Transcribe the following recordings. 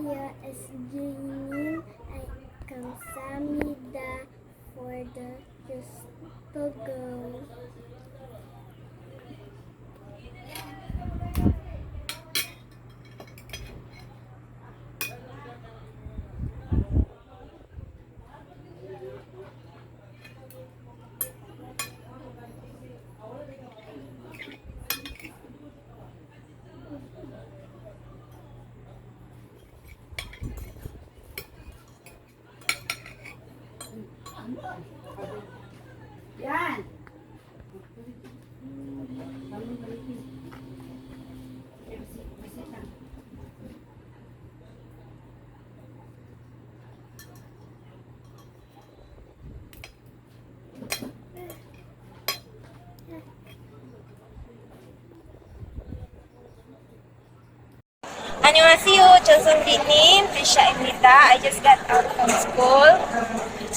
SGinin ay kamsamida for the Yustogo. Yan. 안녕하세요. 조선비님, Prisha Emita. I just got out from school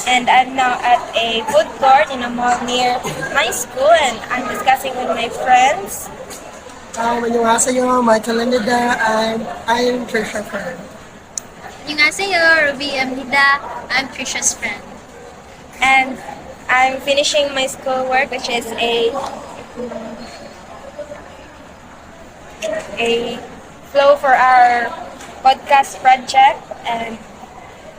and I'm now at a food court in a mall near my school and I'm discussing with my friends. 안녕하세요. Michael Anida. I'm Trisha Fern. 안녕하세요. Ruby Amnida. I'm Trisha's friend. And I'm finishing my schoolwork, which is a flow for our podcast project, and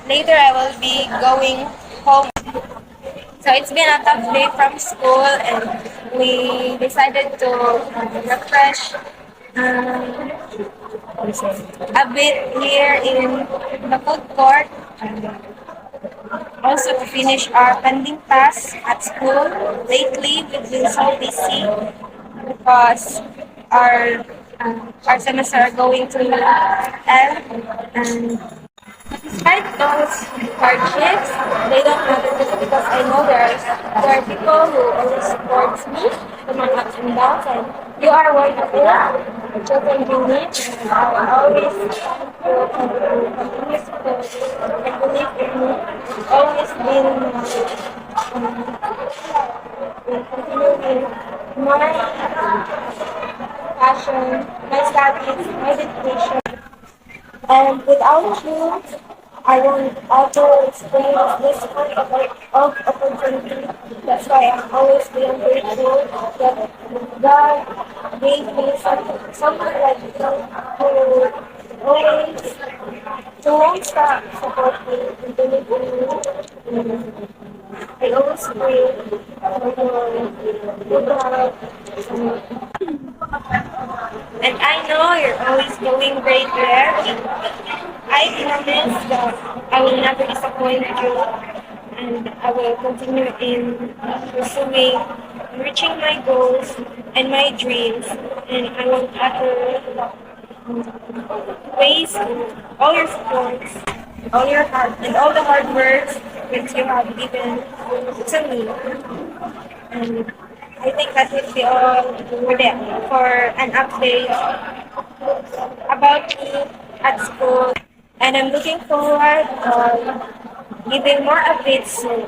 later I will be going home. So it's been a tough day from school and we decided to refresh a bit here in the food court, and also to finish our pending tasks at school. Lately we've been so busy because our our semester are going to end, and despite those hardships, they don't matter to me because I know there are people who always support me in my ups and downs, and you are one of them. Children you need, I always will continue support and believe in me. Always been continuing my passion, my studies, my dedication. And without you, I won't ever experience this kind of opportunity. That's why I'm always being grateful that God gave me someone like you who always, who won't stop supporting and believing in me. I always pray for your good health. And I know you're always doing great there. I promise that I will never disappoint you and I will continue in pursuing, reaching my goals and my dreams, and I won't ever waste all your supports, all your hard and all the hard works that you have given to me. And I think that would be all for them for an update about me at school. And I'm looking forward giving more updates soon.